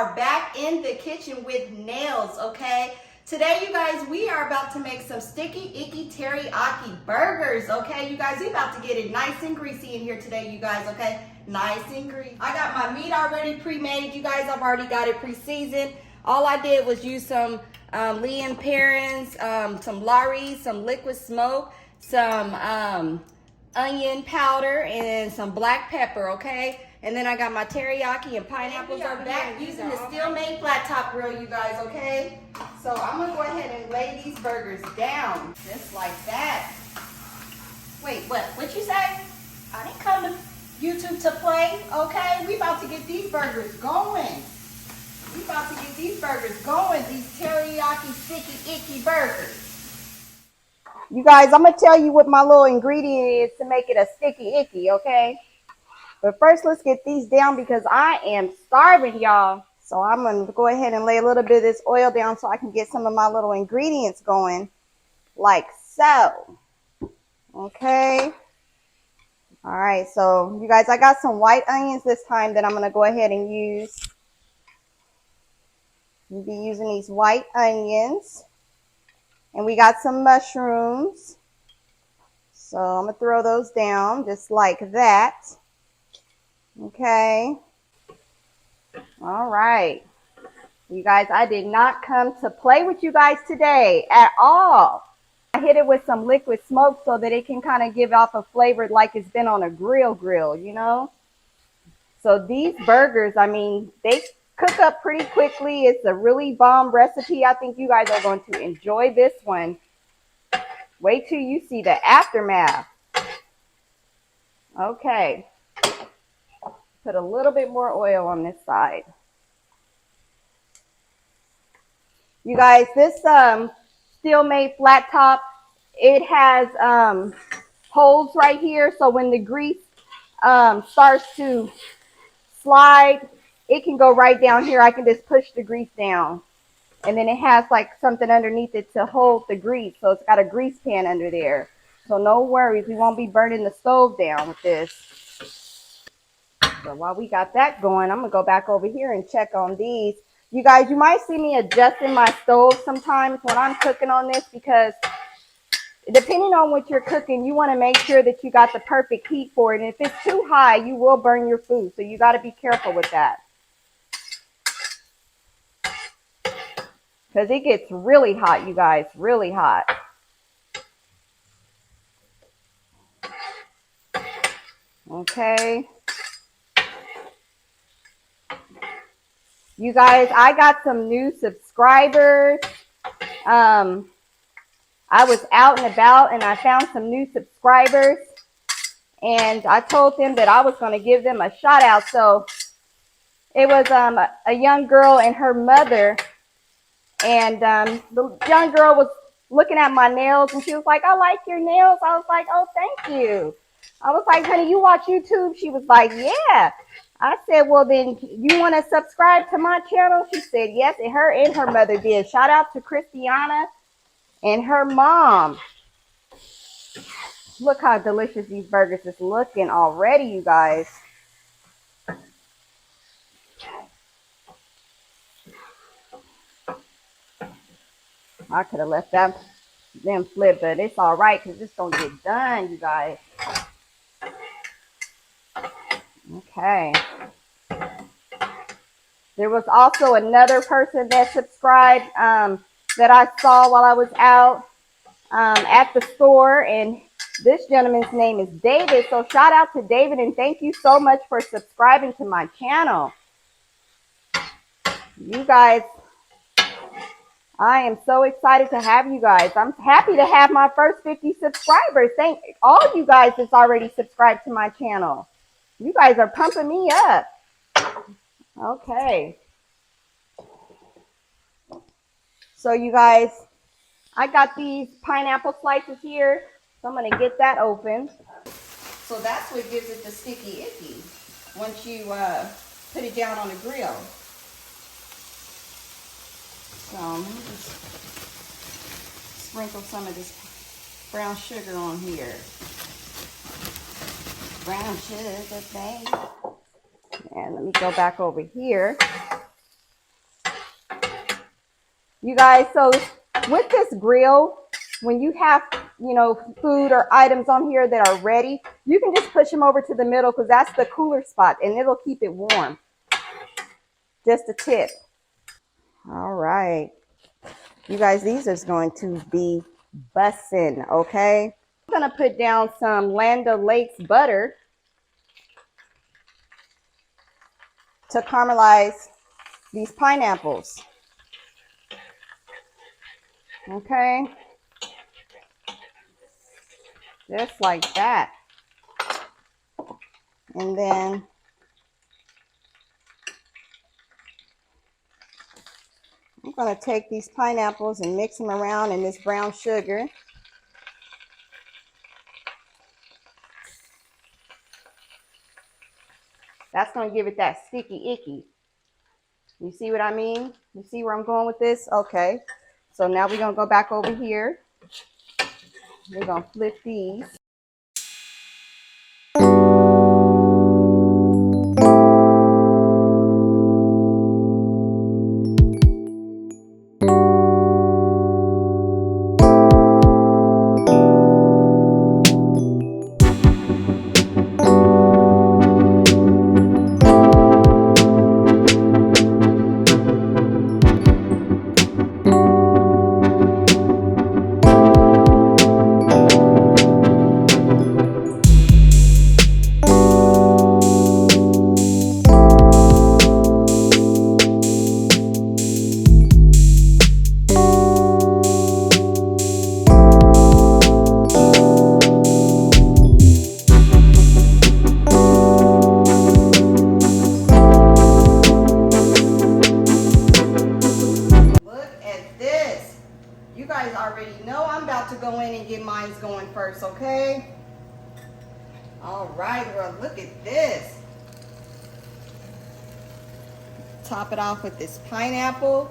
are back in the kitchen with nails, okay? Today, you guys, we are about to make some Sticky Icky Teriyaki Burgers, okay? You guys, we about to get it nice and greasy in here today, you guys, okay? Nice and greasy. I got my meat already pre-made, you guys. I've already got it pre-seasoned. All I did was use some Lea Perrins, some Lawry, some liquid smoke, some onion powder, and some black pepper, okay? And then I got my teriyaki and pineapples over back using the Steelmade flat top grill, you guys, okay? So I'm gonna go ahead and lay these burgers down, just like that. Wait, what you say? I didn't come to YouTube to play, okay? We about to get these burgers going. We about to get these burgers going, these teriyaki sticky icky burgers. You guys, I'm gonna tell you what my little ingredient is to make it a sticky icky, okay? But first, let's get these down because I am starving, y'all. So I'm going to go ahead and lay a little bit of this oil down so I can get some of my little ingredients going, like so. Okay. All right, so you guys, I got some white onions this time that I'm going to go ahead and use. We'll be using these white onions. And we got some mushrooms. So I'm going to throw those down just like that. Okay. All right. You guys, I did not come to play with you guys today at all. I hit it with some liquid smoke so that it can kind of give off a flavor like it's been on a grill, you know? So these burgers, I mean, they cook up pretty quickly. It's a really bomb recipe. I think you guys are going to enjoy this one. Wait till you see the aftermath. Okay. Put a little bit more oil on this side. You guys, this Steelmade flat top, it has holes right here. So when the grease starts to slide, it can go right down here. I can just push the grease down. And then it has like something underneath it to hold the grease. So it's got a grease pan under there. So no worries, we won't be burning the stove down with this. So while we got that going, I'm going to go back over here and check on these. You guys, you might see me adjusting my stove sometimes when I'm cooking on this because depending on what you're cooking, you want to make sure that you got the perfect heat for it. And if it's too high, you will burn your food. So you got to be careful with that. Because it gets really hot, you guys, really hot. Okay. You guys, I got some new subscribers. I was out and about and I found some new subscribers. And I told them that I was going to give them a shout out. So it was a young girl and her mother. And the young girl was looking at my nails and she was like, I like your nails. I was like, oh, thank you. I was like, honey, you watch YouTube? She was like, yeah. I said, well, then you want to subscribe to my channel? She said, yes. And her mother did. Shout out to Christiana and her mom. Look how delicious these burgers is looking already, you guys. I could have left them flip, but it's all right because it's going to get done, you guys. Okay. There was also another person that subscribed that I saw while I was out at the store. And this gentleman's name is David. So shout out to David and thank you so much for subscribing to my channel. You guys, I am so excited to have you guys. I'm happy to have my first 50 subscribers. Thank all you guys that's already subscribed to my channel. You guys are pumping me up. Okay. So you guys, I got these pineapple slices here. So I'm going to get that open. So that's what gives it the sticky icky once you put it down on the grill. So let me just sprinkle some of this brown sugar on here. Brown sugar, baby. And let me go back over here. You guys, so with this grill, when you have, you know, food or items on here that are ready, you can just push them over to the middle because that's the cooler spot and it'll keep it warm. Just a tip. All right. You guys, these are going to be bussin', okay? I'm going to put down some Land O'Lakes butter to caramelize these pineapples. Okay? Just like that. And then I'm going to take these pineapples and mix them around in this brown sugar. That's going to give it that sticky icky. You see what I mean? You see where I'm going with this? Okay. So now we're going to go back over here. We're going to flip these. To go in and get mine going first, okay? All right, well, look at this. Top it off with this pineapple.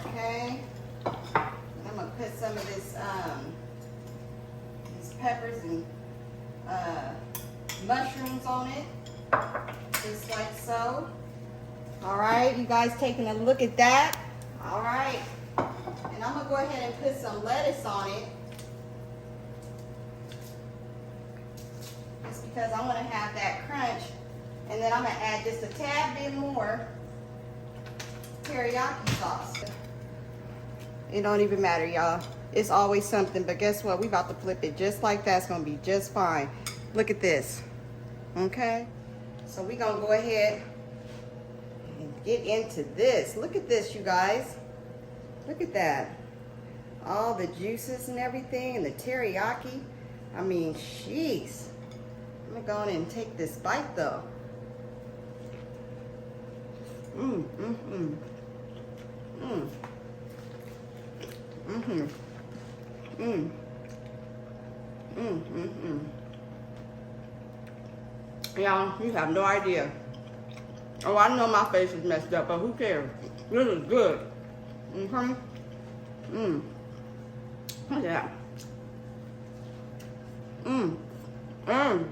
Okay. I'm gonna put some of this these peppers and mushrooms on it, just like so. All right, you guys taking a look at that? All right. And I'm going to go ahead and put some lettuce on it. Just because I want to have that crunch. And then I'm going to add just a tad bit more teriyaki sauce. It don't even matter, y'all. It's always something. But guess what? We about to flip it just like that. It's going to be just fine. Look at this. Okay? So we're going to go ahead and get into this. Look at this, you guys. Look at that. All the juices and everything and the teriyaki. I mean, jeez. I'm gonna go in and take this bite though. Mmm. Y'all, you have no idea. Oh, I know my face is messed up, but who cares? This is good. Look at that.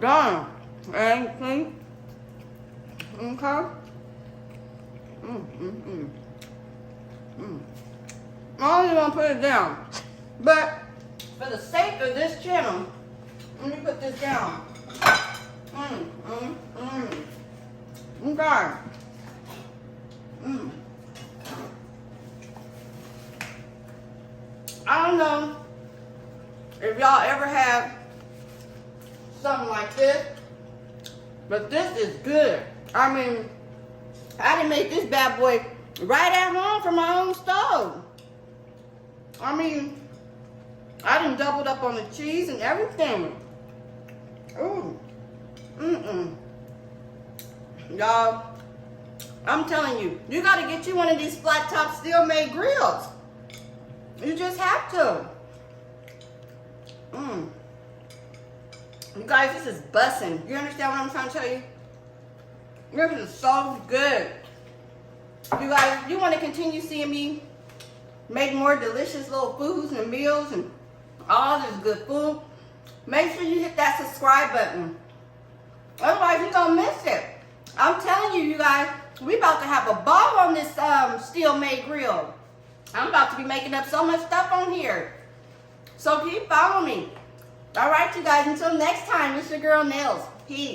Done. Anything? Okay. I don't even put it down. But for the sake of this channel, let me put this down. Okay. I don't know if y'all ever had something like this, but this is good. I mean, I done made this bad boy right at home from my own stove. I mean, I done doubled up on the cheese and everything. Ooh. Y'all, I'm telling you, you gotta get you one of these flat top Steelmade grills. You just have to. You guys, this is bussin'. You understand what I'm trying to tell you? This is so good. You guys, you want to continue seeing me make more delicious little foods and meals and all this good food, make sure you hit that subscribe button. Otherwise, you're going to miss it. I'm telling you, you guys, we about to have a ball on this Steelmade grill. I'm about to be making up so much stuff on here. So keep following me. All right, you guys, until next time, it's your girl Nails. Peace.